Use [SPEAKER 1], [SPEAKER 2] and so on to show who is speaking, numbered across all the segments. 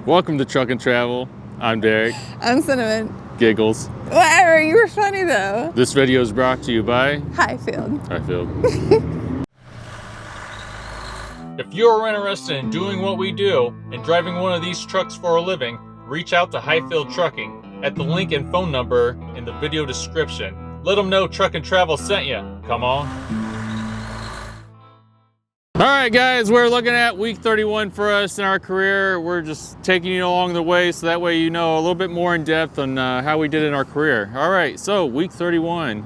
[SPEAKER 1] Welcome to Truck and Travel. I'm Derek.
[SPEAKER 2] I'm Cinnamon.
[SPEAKER 1] Giggles.
[SPEAKER 2] Whatever, you were funny though.
[SPEAKER 1] This video is brought to you by
[SPEAKER 2] Hyfield.
[SPEAKER 1] Hyfield.
[SPEAKER 3] If you're interested in doing what we do and driving one of these trucks for a living, reach out to Hyfield Trucking at the link and phone number in the video description. Let them know Truck and Travel sent you. Come on.
[SPEAKER 1] All right, guys, we're looking at week 31 for us in our career. We're just taking you along the way so that way you know a little bit more in depth on how we did in our career. All right, so week 31.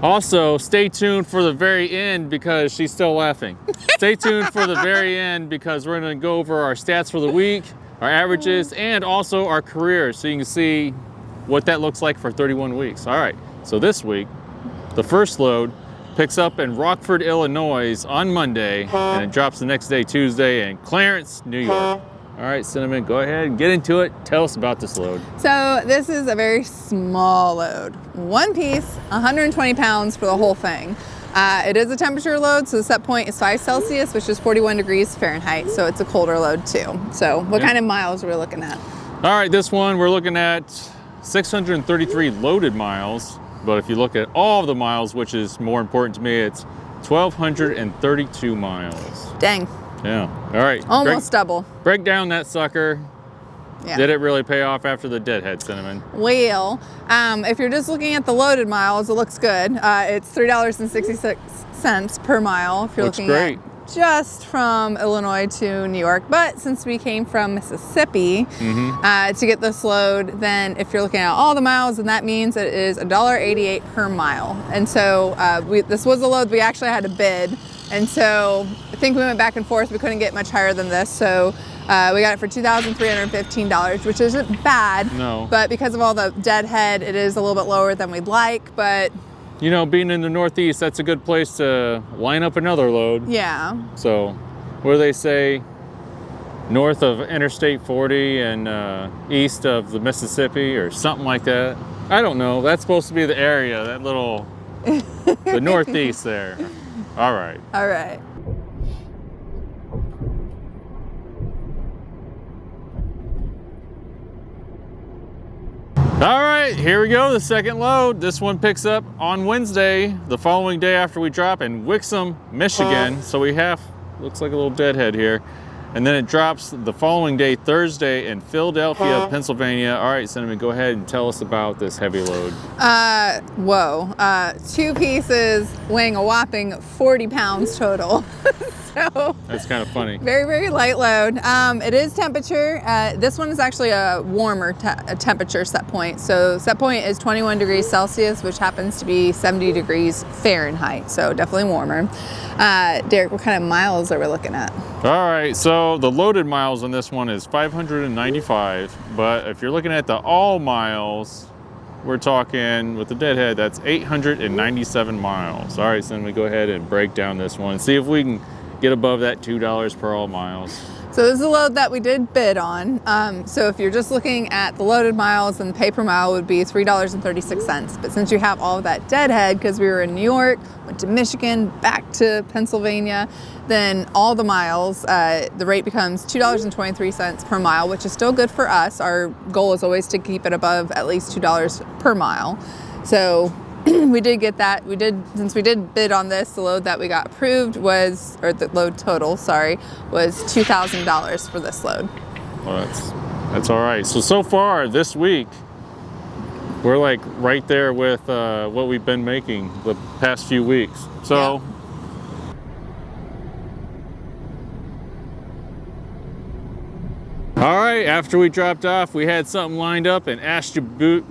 [SPEAKER 1] Also, stay tuned for the very end because she's still laughing. Stay tuned for the very end because we're gonna go over our stats for the week, our averages, and also our career so you can see what that looks like for 31 weeks. All right, so this week, the first load picks up in Rockford, Illinois on Monday, and it drops the next day, Tuesday, in Clarence, New York. All right, Cinnamon, go ahead and get into it. Tell us about this load.
[SPEAKER 2] So this is a very small load. One piece, 120 pounds for the whole thing. It is a temperature load, so the set point is 5 Celsius, which is 41 degrees Fahrenheit, so it's a colder load too. So what kind of miles are we looking at?
[SPEAKER 1] All right, this one we're looking at 633 loaded miles. But if you look at all of the miles, which is more important to me, it's 1,232 miles.
[SPEAKER 2] Dang.
[SPEAKER 1] Yeah. All right.
[SPEAKER 2] Almost double.
[SPEAKER 1] Break down that sucker.
[SPEAKER 2] Yeah.
[SPEAKER 1] Did it really pay off after the deadhead, Cinnamon?
[SPEAKER 2] Well, if you're just looking at the loaded miles, it looks good. It's $3.66 per mile if you're
[SPEAKER 1] Looks
[SPEAKER 2] looking
[SPEAKER 1] great.
[SPEAKER 2] at just from Illinois to New York. But since we came from Mississippi to get this load, then if you're looking at all the miles, then that means it is $1.88 per mile. And so this was a load we actually had to bid. And so I think we went back and forth. We couldn't get much higher than this. So we got it for $2,315, which isn't bad.
[SPEAKER 1] No.
[SPEAKER 2] But because of all the deadhead, it is a little bit lower than we'd like. But
[SPEAKER 1] you know, being in the Northeast, that's a good place to line up another load.
[SPEAKER 2] yeah.
[SPEAKER 1] So, where they say north of Interstate 40 and east of the Mississippi or something like that. I don't know. That's supposed to be the area, that little, the Northeast there. All right.
[SPEAKER 2] All right.
[SPEAKER 1] All right, here we go, the second load. This one picks up on Wednesday, the following day after we drop in Wixom, Michigan. So we have, looks like a little deadhead here. And then it drops the following day, Thursday, in Philadelphia, Pennsylvania. All right, Cinnamon, go ahead and tell us about this heavy load.
[SPEAKER 2] Whoa. 2 pieces weighing a whopping 40 pounds total. So
[SPEAKER 1] That's kind of funny.
[SPEAKER 2] very, very light load. It is temperature. This one is actually a warmer temperature set point. So set point is 21 degrees Celsius, which happens to be 70 degrees Fahrenheit. So definitely warmer. Derek, what kind of miles are we looking at?
[SPEAKER 1] All right, so the loaded miles on this one is 595, but if you're looking at the all miles, we're talking with the deadhead, that's 897 miles. All right, so then we go ahead and break down this one, see if we can get above that $2 per all miles.
[SPEAKER 2] So this is a load that we did bid on. So if you're just looking at the loaded miles, then the pay per mile would be $3.36. But since you have all of that deadhead, because we were in New York, went to Michigan, back to Pennsylvania, then all the miles, the rate becomes $2.23 per mile, which is still good for us. Our goal is always to keep it above at least $2 per mile. So we did get that. Since we did bid on this, the load that we got approved was, or the load total, sorry, was $2,000 for this load.
[SPEAKER 1] Well, that's all right. So far this week, we're like right there with what we've been making the past few weeks. So.
[SPEAKER 2] Yeah.
[SPEAKER 1] All right, after we dropped off, we had something lined up in Ashtabula,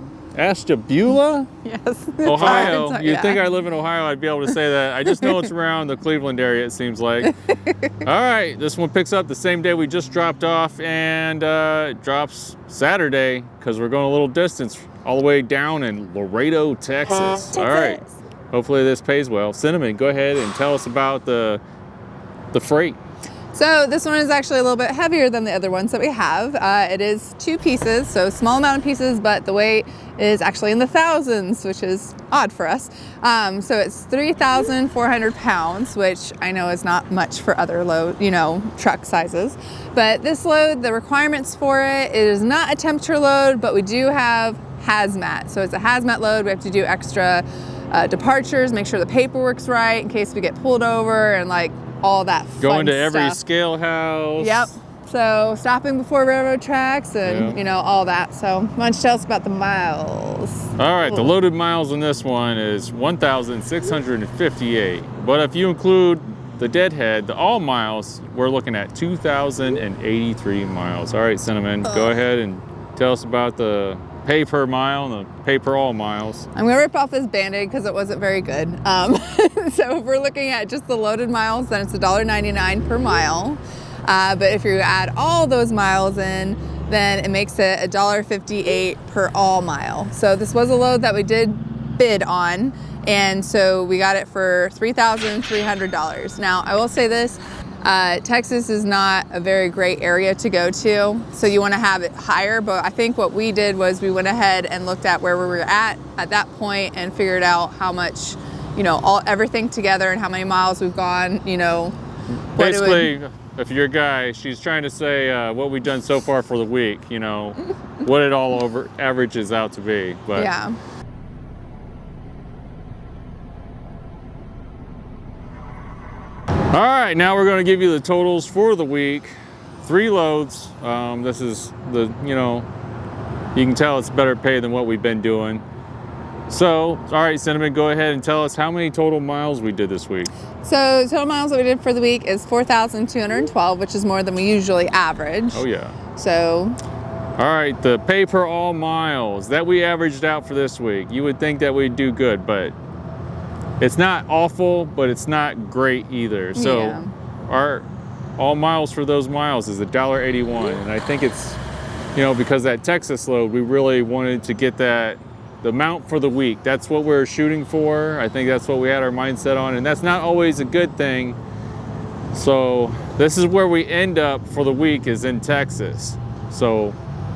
[SPEAKER 2] Yes.
[SPEAKER 1] Ohio. You'd
[SPEAKER 2] Yeah.
[SPEAKER 1] think I live in Ohio, I'd be able to say that. I just know it's around the Cleveland area, it seems like. All right, this one picks up the same day we just dropped off, and it drops Saturday because we're going a little distance all the way down in Laredo, Texas. All right, hopefully this pays well. Cinnamon, go ahead and tell us about the freight.
[SPEAKER 2] So this one is actually a little bit heavier than the other ones that we have. It is 2 pieces, so small amount of pieces, but the weight is actually in the thousands, which is odd for us. So it's 3,400 pounds, which I know is not much for other load, truck sizes. But this load, the requirements for it is not a temperature load, but we do have Hazmat. So it's a Hazmat load. We have to do extra departures, make sure the paperwork's right in case we get pulled over and like all that fun
[SPEAKER 1] Going to
[SPEAKER 2] stuff.
[SPEAKER 1] every scale house.
[SPEAKER 2] Yep. So stopping before railroad tracks and all that. So why don't you tell us about the miles?
[SPEAKER 1] All right, the loaded miles on this one is 1,658. But if you include the deadhead, the all miles, we're looking at 2,083 miles. All right, Cinnamon, go ahead and tell us about the pay per mile and the pay per all miles.
[SPEAKER 2] I'm gonna rip off this Band-Aid because it wasn't very good. So if we're looking at just the loaded miles, then it's $1.99 per mile. But if you add all those miles in, then it makes it $1.58 per all mile. So this was a load that we did bid on, and so we got it for $3,300. Now I will say this, Texas is not a very great area to go to, so you want to have it higher, but I think what we did was we went ahead and looked at where we were at that point and figured out how much, everything together and how many miles we've gone,
[SPEAKER 1] Basically, if you're a guy, she's trying to say what we've done so far for the week, what it all over averages out to be. But
[SPEAKER 2] yeah.
[SPEAKER 1] All right, now we're going to give you the totals for the week. 3 loads. This is the, you can tell it's better pay than what we've been doing. So, all right, Cinnamon, go ahead and tell us how many total miles we did this week.
[SPEAKER 2] So total miles that we did for the week is 4,212, which is more than we usually average.
[SPEAKER 1] Oh yeah.
[SPEAKER 2] So.
[SPEAKER 1] All right, the pay per all miles that we averaged out for this week. You would think that we'd do good, but it's not awful, but it's not great either. So our all miles for those miles is $1.81. And I think it's, because that Texas load, we really wanted to get the amount for the week. That's what we're shooting for. I think that's what we had our mindset on, and that's not always a good thing. So this is where we end up for the week, is in Texas. So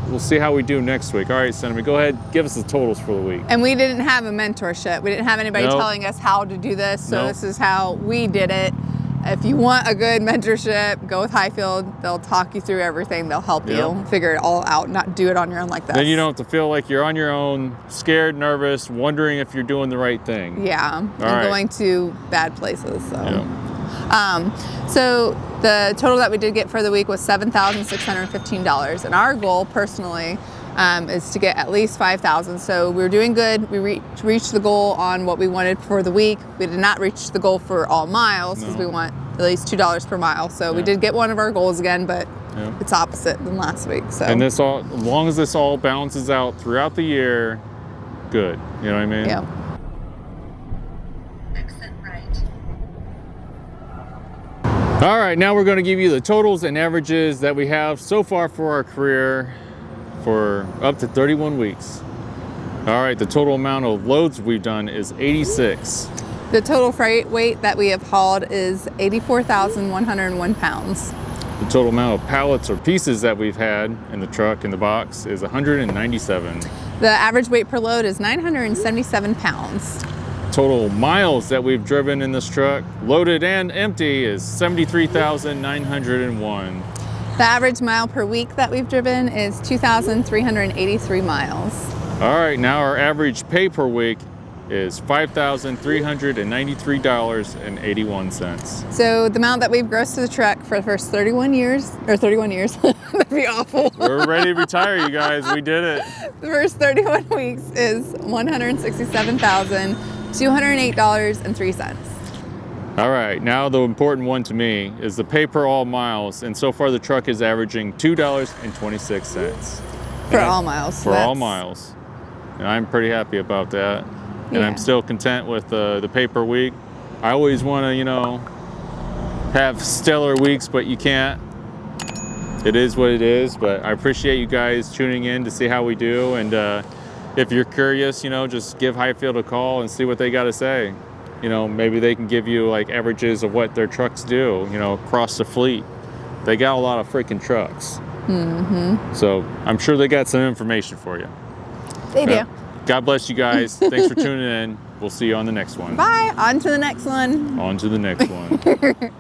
[SPEAKER 1] we'll see how we do next week. All right, Cinnamon, go ahead, give us the totals for the week.
[SPEAKER 2] And we didn't have a mentorship. We didn't have anybody telling us how to do this. So this is how we did it. If you want a good mentorship, go with Hyfield. They'll talk you through everything. They'll help you figure it all out, not do it on your own like this.
[SPEAKER 1] Then you don't have to feel like you're on your own, scared, nervous, wondering if you're doing the right thing.
[SPEAKER 2] Yeah, and going to bad places. So. So the total that we did get for the week was $7,615. And our goal personally is to get at least 5,000. So we were doing good. We reached the goal on what we wanted for the week. We did not reach the goal for all miles because we want at least $2 per mile. So we did get one of our goals again, but it's opposite than last week. So.
[SPEAKER 1] And as long as this all balances out throughout the year, good. You know what I mean?
[SPEAKER 2] Yeah.
[SPEAKER 1] All right, now we're going to give you the totals and averages that we have so far for our career for up to 31 weeks. All right, the total amount of loads we've done is 86.
[SPEAKER 2] The total freight weight that we have hauled is 84,101 pounds.
[SPEAKER 1] The total amount of pallets or pieces that we've had in the truck, in the box, is 197.
[SPEAKER 2] The average weight per load is 977 pounds.
[SPEAKER 1] Total miles that we've driven in this truck, loaded and empty, is 73,901.
[SPEAKER 2] The average mile per week that we've driven is 2,383 miles.
[SPEAKER 1] All right, now our average pay per week is $5,393.81.
[SPEAKER 2] So the amount that we've grossed to the truck for the first 31 years, that'd be awful.
[SPEAKER 1] We're ready to retire, you guys. We did it.
[SPEAKER 2] The first 31 weeks is $167,208.03.
[SPEAKER 1] All right, now the important one to me is the pay per all miles, and so far the truck is averaging $2.26.
[SPEAKER 2] For all miles.
[SPEAKER 1] For all miles. And I'm pretty happy about that. And I'm still content with the pay per week. I always want to, have stellar weeks, but you can't. It is what it is, but I appreciate you guys tuning in to see how we do. And if you're curious, just give Hyfield a call and see what they got to say. Maybe they can give you like averages of what their trucks do, across the fleet. They got a lot of freaking trucks. So I'm sure they got some information for you.
[SPEAKER 2] They do.
[SPEAKER 1] God bless you guys. Thanks for tuning in. We'll see you on the next one.
[SPEAKER 2] Bye. On to the next one.
[SPEAKER 1] On to the next one.